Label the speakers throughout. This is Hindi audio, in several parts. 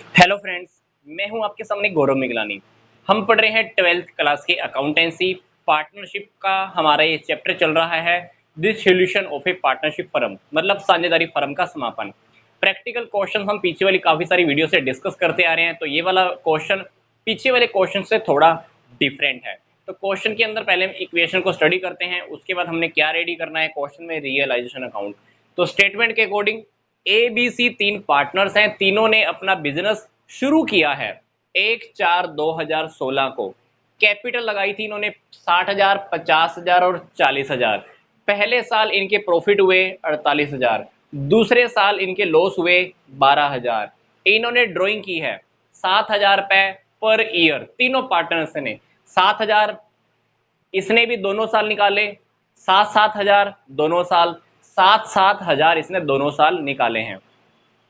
Speaker 1: हेलो फ्रेंड्स, मैं हूं आपके सामने गौरव मिगलानी। हम पढ़ रहे हैं 12th क्लास के अकाउंटेंसी पार्टनरशिप का। हमारा ये चैप्टर चल रहा है the solution of A partnership firm, मतलब साझेदारी फर्म का समापन। प्रैक्टिकल क्वेश्चन हम पीछे वाली काफ़ी सारी वीडियो से डिस्कस करते आ रहे हैं, तो ये वाला क्वेश्चन पीछे वाले क्वेश्चन से थोड़ा डिफरेंट है। तो क्वेश्चन के अंदर पहले हम इक्वेशन को स्टडी करते हैं, उसके बाद हमने क्या रेडी करना है क्वेश्चन में, रियलाइजेशन अकाउंट। तो स्टेटमेंट के अकॉर्डिंग ए बी सी तीन पार्टनर्स हैं, तीनों ने अपना बिजनेस शुरू किया है 1/4/2016 को। कैपिटल लगाई थी इन्होंने 60,000, 50,000 और 40,000। पहले साल इनके प्रॉफिट हुए 48,000, दूसरे साल इनके लॉस हुए 12,000। इन्होंने ड्राइंग की है 7,000 रुपए पर ईयर, तीनों पार्टनर्स ने 7,000। इसने भी दोनों साल निकाले, 7-7 हजार दोनों साल, 7-7 हजार इसने दोनों साल निकाले हैं।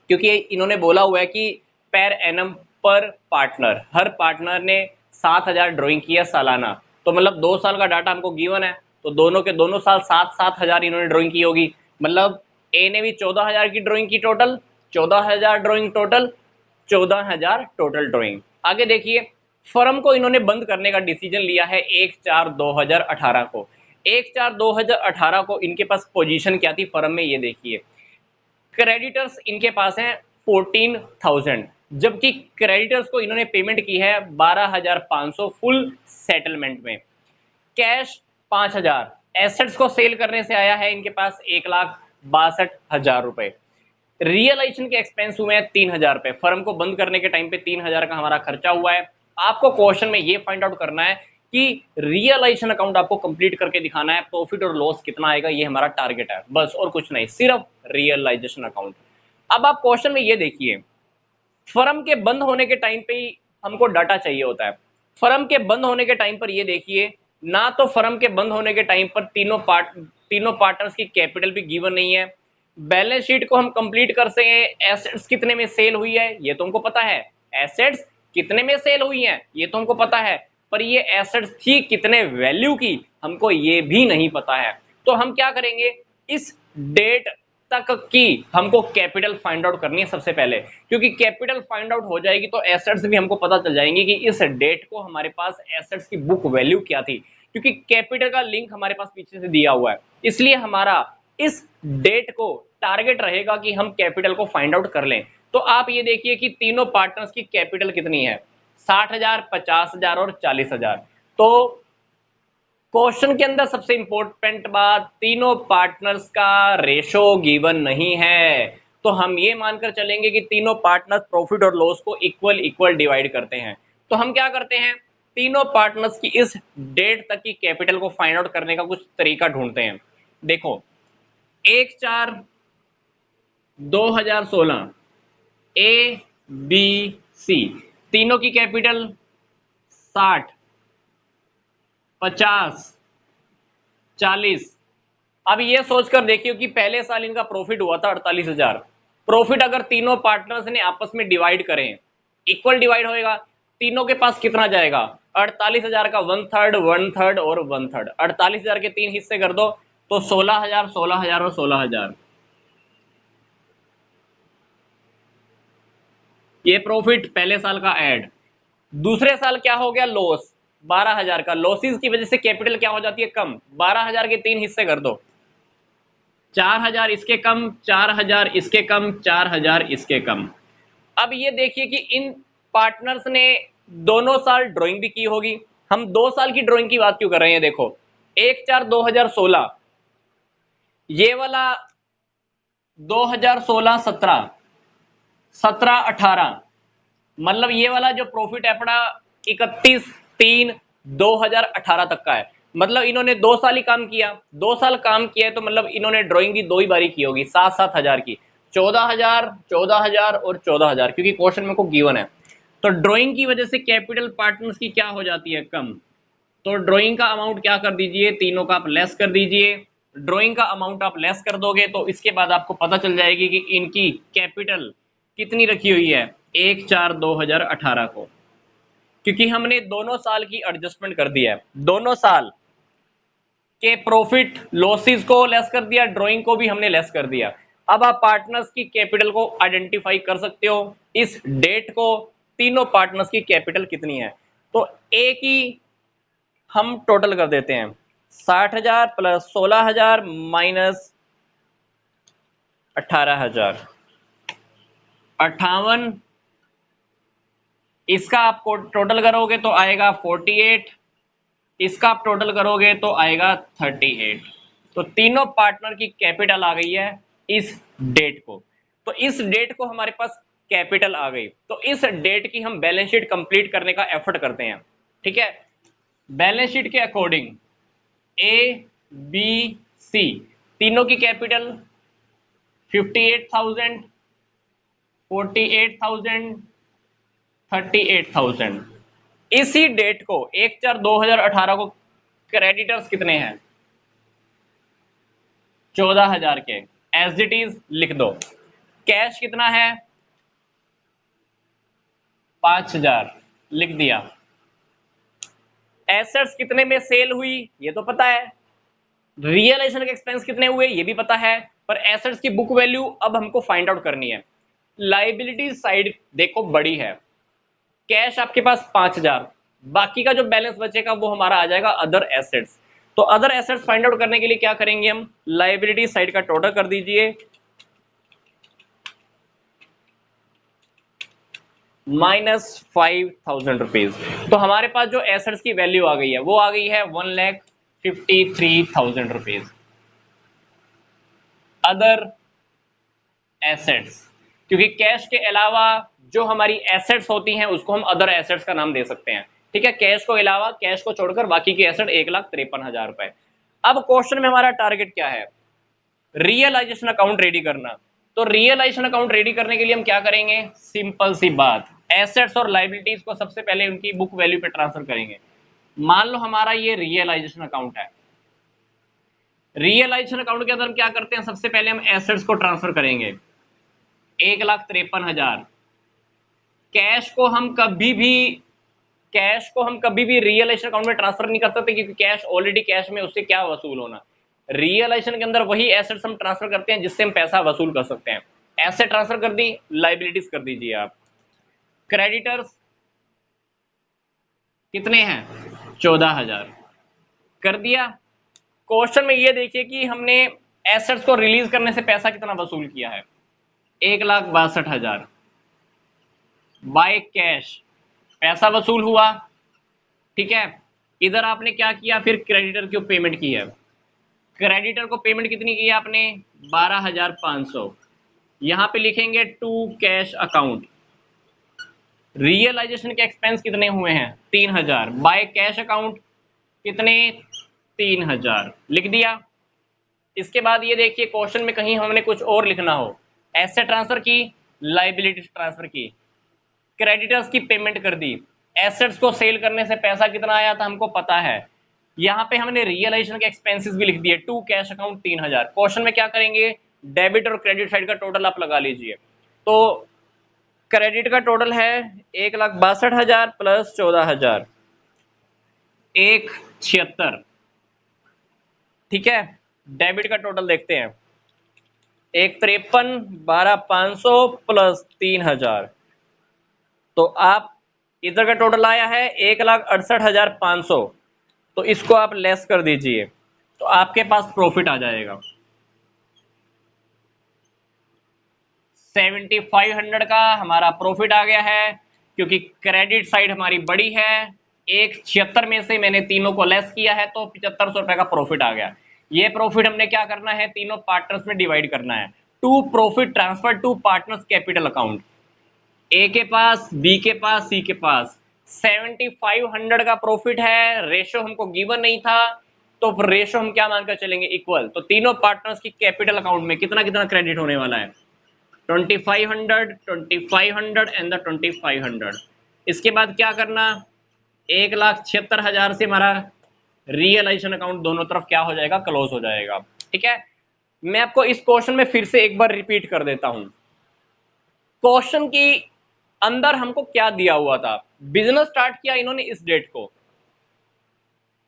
Speaker 1: क्योंकि इन्होंने बोला हुआ है कि पर एनम पर पार्टनर, हर पार्टनर ने 7,000 ड्राइंग किया सालाना, तो मतलब 2 साल का डाटा हमको गिवन है, तो दोनों के दोनों साल 7-7 हजार इन्होंने ड्राइंग की होगी। मतलब ए ने भी 14,000 की ड्राइंग की, total 14,000 drawing, total 14,000 total drawing. आगे देखिए, फर्म को इन्होंने बंद करने का डिसीजन लिया है 1/4/2018 को। 1/4/2018 को इनके पास पोजीशन क्या थी फर्म में, ये देखिए। क्रेडिटर्स इनके पास हैं 14,000, जबकि क्रेडिटर्स को इन्होंने पेमेंट की है 12,500 फुल सेटलमेंट में। कैश 5,000, एसेट्स को सेल करने से आया है इनके पास 1,62,000 रुपए। रियलाइजेशन के एक्सपेंस हुए हैं 3,000 रुपए। फर्म को बंद करने के टाइम पे 3,000 का हमारा खर्चा हुआ है। आपको क्वेश्चन में ये फाइंड आउट करना है कि रियलाइजेशन अकाउंट आपको कंप्लीट करके दिखाना है, प्रॉफिट और लॉस कितना आएगा, ये हमारा टारगेट है, बस और कुछ नहीं, सिर्फ रियलाइजेशन अकाउंट। अब आप क्वेश्चन में ये देखिए, फर्म के बंद होने के टाइम पे ही हमको डाटा चाहिए होता है। फर्म के बंद होने के टाइम पर ये देखिए, ना तो फर्म के बंद होने के टाइम पर तीनों पार्टनर्स की कैपिटल भी गिवन नहीं है। बैलेंस शीट को हम कंप्लीट कर सके, एसेट्स कितने में सेल हुई है ये तो हमको पता है, एसेट्स कितने में सेल हुई है ये तो हमको पता है, पर ये एसेट्स थी कितने वैल्यू की हमको ये भी नहीं पता है। तो हम क्या करेंगे, इस डेट तक की हमको कैपिटल फाइंड आउट करनी है सबसे पहले, क्योंकि कैपिटल फाइंड आउट हो जाएगी तो एसेट्स भी हमको पता चल जाएंगे कि इस डेट को हमारे पास एसेट्स की बुक वैल्यू क्या थी, क्योंकि कैपिटल का लिंक हमारे पास पीछे से दिया हुआ है। इसलिए हमारा इस डेट को टारगेट रहेगा कि हम कैपिटल को फाइंड आउट कर लें। तो आप ये देखिए कि तीनों पार्टनर्स की कैपिटल कितनी है, 60,000, 50,000 और 40,000। तो क्वेश्चन के अंदर सबसे इंपॉर्टेंट बात, तीनों पार्टनर्स का रेशो गिवन नहीं है। तो हम ये मानकर चलेंगे कि तीनों पार्टनर्स प्रॉफिट और लॉस को इक्वल इक्वल डिवाइड करते हैं। तो हम क्या करते हैं, तीनों पार्टनर्स की इस डेट तक की कैपिटल को फाइंड आउट करने का कुछ तरीका ढूंढते हैं। देखो, 1/4/2016 ए बी सी, तीनों की कैपिटल 60, 50, 40। अब ये सोचकर देखियो कि पहले साल इनका प्रॉफिट हुआ था 48,000। प्रॉफिट अगर तीनों पार्टनर्स ने आपस में डिवाइड करें, इक्वल डिवाइड होएगा, तीनों के पास कितना जाएगा, 48,000 का 1/3, 1/3 और 1/3। 48,000 के 3 हिस्से कर दो तो 16,000, 16,000 और 16,000। ये प्रॉफिट पहले साल का ऐड। दूसरे साल क्या हो गया, लॉस 12,000 का। लॉसेस की वजह से कैपिटल क्या हो जाती है, कम। 12,000 के 3 हिस्से कर दो, 4,000 इसके कम, 4,000 इसके कम, 4,000 इसके कम। अब ये देखिए कि इन पार्टनर्स ने दोनों साल ड्राइंग भी की होगी। हम 2 साल की ड्राइंग की बात क्यों कर रहे हैं, देखो 1/4/2016, ये वाला 2016, 17, 17, 18, मतलब ये वाला जो प्रॉफिट है अपना 31/3/2018 तक का है। मतलब इन्होंने 2 साल ही काम किया, 2 साल काम किया है, तो मतलब इन्होंने ड्राइंग की 2 ही बारी की होगी, 7-7 हजार की, 14,000, 14,000 और 14,000, क्योंकि क्वेश्चन में को गिवन है। तो ड्राइंग की वजह से कैपिटल पार्टनर्स की क्या हो जाती है, कम। तो ड्राइंग का अमाउंट क्या कर दीजिए, तीनों का आप लेस कर दीजिए। ड्राइंग का अमाउंट आप लेस कर दोगे तो इसके बाद आपको पता चल जाएगी कि इनकी कैपिटल कितनी रखी हुई है 1/4/2018 को, क्योंकि हमने दोनों साल की एडजस्टमेंट कर दिया है, दोनों साल के प्रॉफिट लॉसेस को लेस कर दिया, ड्राइंग को भी हमने लेस कर दिया। अब आप पार्टनर्स की कैपिटल को आइडेंटिफाई कर सकते हो इस डेट को, तीनों पार्टनर्स की कैपिटल कितनी है। तो ए की हम टोटल कर देते हैं 60,000 प्लस 16,000 माइनस 18,000 58। इसका आप टोटल करोगे तो आएगा 48, इसका आप टोटल करोगे तो आएगा 38। तो तीनों पार्टनर की कैपिटल आ गई है इस डेट को। तो इस डेट को हमारे पास कैपिटल आ गई, तो इस डेट की हम बैलेंस शीट कंप्लीट करने का एफर्ट करते हैं। ठीक है, बैलेंस शीट के अकॉर्डिंग ए बी सी तीनों की कैपिटल 58,000, 48,000, 38,000। इसी डेट को 1/4/2018 को क्रेडिटर्स कितने हैं 14,000 के, एज इट इज लिख दो। कैश कितना है 5,000 लिख दिया। एसेट्स कितने में सेल हुई ये तो पता है, रियलाइजेशन के एक्सपेंस कितने हुए ये भी पता है, पर एसेट्स की बुक वैल्यू अब हमको फाइंड आउट करनी है। लाइबिलिटी साइड देखो बड़ी है, कैश आपके पास 5,000, बाकी का जो बैलेंस बचेगा वो हमारा आ जाएगा अदर एसेट्स। तो अदर एसेट्स फाइंड आउट करने के लिए क्या करेंगे हम, लाइबिलिटी साइड का टोटल कर दीजिए -5,000 रुपीज। तो हमारे पास जो एसेट्स की वैल्यू आ गई है वो आ गई है 1,53,000 रुपीज। अदर एसेट्स, क्योंकि कैश के अलावा जो हमारी एसेट्स होती हैं उसको हम अदर एसेट्स का नाम दे सकते हैं। ठीक है, कैश को अलावा, कैश को छोड़कर बाकी की एसेट 1,53,000 रुपए। अब क्वेश्चन में हमारा टारगेट क्या है, रियलाइजेशन अकाउंट रेडी करना। तो रियलाइजेशन अकाउंट रेडी करने के लिए हम क्या करेंगे, सिंपल सी बात, एसेट्स और लाइबिलिटीज को सबसे पहले उनकी बुक वैल्यू पे ट्रांसफर करेंगे। मान लो हमारा ये रियलाइजेशन अकाउंट है, रियलाइजेशन अकाउंट के अंदर हम क्या करते हैं, सबसे पहले हम एसेट्स को ट्रांसफर करेंगे 1,53,000। कैश को हम कभी भी रियलाइजेशन अकाउंट में ट्रांसफर नहीं कर सकते, क्योंकि कैश ऑलरेडी कैश में, उससे क्या वसूल होना। रियलाइजेशन के अंदर वही एसेट्स हम ट्रांसफर करते हैं जिससे हम पैसा वसूल कर सकते हैं। एसेट ट्रांसफर कर दी, लाइबिलिटीज कर दीजिए आप। क्रेडिटर्स कितने हैं 14,000 कर दिया। क्वेश्चन में ये देखिए कि हमने एसेट्स को रिलीज करने से पैसा कितना वसूल किया है, 1,62,000 बाय कैश, पैसा वसूल हुआ। ठीक है, इधर आपने क्या किया, फिर क्रेडिटर को पेमेंट की है। क्रेडिटर को पेमेंट कितनी की है आपने 12,500। यहां पे लिखेंगे टू कैश अकाउंट। रियलाइजेशन के एक्सपेंस कितने हुए हैं 3,000, बाय कैश अकाउंट कितने 3,000 लिख दिया। इसके बाद ये देखिए क्वेश्चन में कहीं हमने कुछ और लिखना हो, एसेट ट्रांसफर की, लाइबिलिटी ट्रांसफर की, क्रेडिटर्स की पेमेंट कर दी, एसेट्स को सेल करने से पैसा कितना आया था हमको पता है। यहां पे हमने रियलाइजेशन के एक्सपेंसेस भी लिख दिए, टू कैश अकाउंट 3,000। क्वेश्चन में क्या करेंगे, डेबिट और क्रेडिट साइड का टोटल आप लगा लीजिए। तो क्रेडिट का टोटल है 1,62,000 प्लस 14,000, 1,76। ठीक है, डेबिट का टोटल देखते हैं, 1,53, 12,500 प्लस 3,000। तो आप इधर का टोटल आया है 1,68,500। तो इसको आप लेस कर दीजिए तो आपके पास प्रॉफिट आ जाएगा 7,500 का हमारा प्रॉफिट आ गया है, क्योंकि क्रेडिट साइड हमारी बड़ी है। 1,76 में से मैंने तीनों को लेस किया है तो 7,500 रुपए का प्रॉफिट आ गया। ये प्रॉफिट हमने क्या करना है, तीनों पार्टनर्स में डिवाइड करना है। To profit transfer to partners capital account, A के पास, बी के पास, सी के पास। 7,500 का प्रॉफिट है, रेशो हमको गिवन नहीं था, तो रेशो हम क्या मानकर चलेंगे, इक्वल। तो तीनों पार्टनर्स की कैपिटल अकाउंट में कितना कितना क्रेडिट होने वाला है 2,500, 2,500 एंड द 2,500। इसके बाद क्या करना, 1,76,000 से हमारा रियलाइजेशन अकाउंट दोनों तरफ क्या हो जाएगा, क्लोज हो जाएगा। ठीक है, मैं आपको इस क्वेश्चन में फिर से एक बार रिपीट कर देता हूं। क्वेश्चन की अंदर हमको क्या दिया हुआ था, बिजनेस स्टार्ट किया इन्होंने इस डेट को,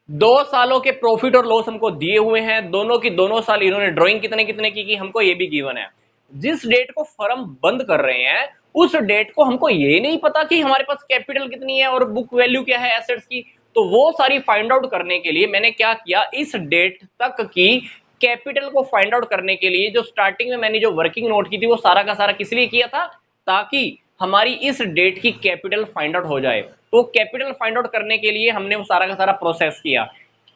Speaker 1: 2 सालों के प्रॉफिट और लॉस हमको दिए हुए हैं, दोनों की दोनों साल इन्होंने ड्राइंग कितने कितने की हमको ये भी गिवन है। जिस डेट को फर्म बंद कर रहे हैं उस डेट को हमको ये नहीं पता कि हमारे पास कैपिटल कितनी है और बुक वैल्यू क्या है एसेट्स की। तो वो सारी फाइंड आउट करने के लिए मैंने क्या किया, इस डेट तक की कैपिटल को फाइंड आउट करने के लिए जो स्टार्टिंग में मैंने जो वर्किंग नोट की थी वो सारा का सारा किस लिए किया था, ताकि हमारी इस डेट की कैपिटल फाइंड आउट हो जाए। तो कैपिटल फाइंड आउट करने के लिए हमने वो सारा का सारा प्रोसेस किया।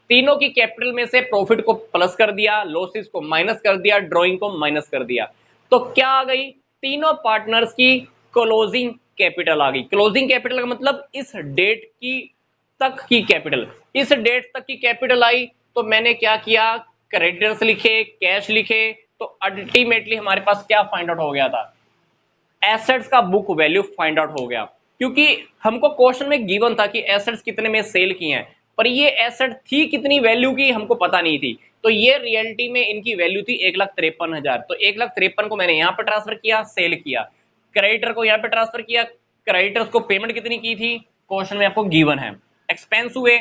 Speaker 1: तीनों की कैपिटल में से प्रॉफिट को प्लस कर दिया, लॉसेस को माइनस कर दिया, ड्रॉइंग को माइनस कर दिया। तो क्या आ गई, तीनों पार्टनर्स की क्लोजिंग कैपिटल आ गई। क्लोजिंग कैपिटल का मतलब इस डेट की तक की कैपिटल, इस डेट तक की कैपिटल आई। तो मैंने क्या किया, क्रेडिटर्स लिखे, कैश लिखे। तो अल्टीमेटली हमारे पास क्या फाइंड आउट हो गया था, एसेट्स का बुक वैल्यू फाइंड आउट हो गया। क्योंकि हमको क्वेश्चन में गिवन था कि एसेट्स कितने में सेल किए हैं, पर ये एसेट थी कितनी वैल्यू की हमको पता नहीं थी। तो ये रियलिटी में इनकी वैल्यू थी 1,53,000। तो 1,53,000 को मैंने यहाँ पर ट्रांसफर किया, सेल किया। क्रेडिटर को यहाँ पे ट्रांसफर किया, क्रेडिटर्स को पेमेंट कितनी की थी, क्वेश्चन में आपको गिवन है। एक्सपेंस हुए,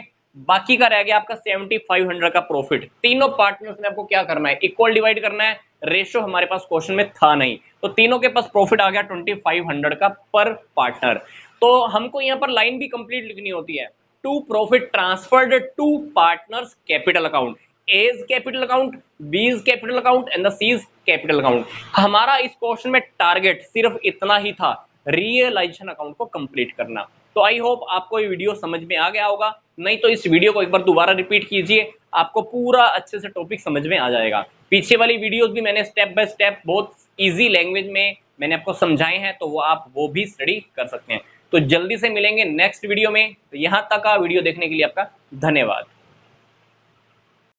Speaker 1: बाकी का रह गया आपका 7,500 का प्रॉफिट। तीनों पार्टनर्स में आपको क्या करना है, इक्वल डिवाइड करना है। रेशो हमारे पास क्वेश्चन में था नहीं, तो तीनों के पास प्रॉफिट आ गया 2,500 का पर पार्टनर। तो हमको यहाँ पर लाइन भी कंप्लीट लिखनी होती है, to profit transferred to partners capital account, A is capital account, B is capital account and the C is capital account. हमारा इस क्वेश्चन में टारगेट सिर्फ इतना ही था, रियलाइजेशन अकाउंट को कंप्लीट करना। तो आई होप आपको ये वीडियो समझ में आ गया होगा, नहीं तो इस वीडियो को एक बार दोबारा रिपीट कीजिए, आपको पूरा अच्छे से टॉपिक समझ में आ जाएगा। पीछे वाली वीडियोस भी मैंने स्टेप बाय स्टेप बहुत इजी लैंग्वेज में मैंने आपको समझाए हैं, तो वो आप वो भी स्टडी कर सकते हैं। तो जल्दी से मिलेंगे नेक्स्ट वीडियो में। तो यहाँ तक का वीडियो देखने के लिए आपका धन्यवाद।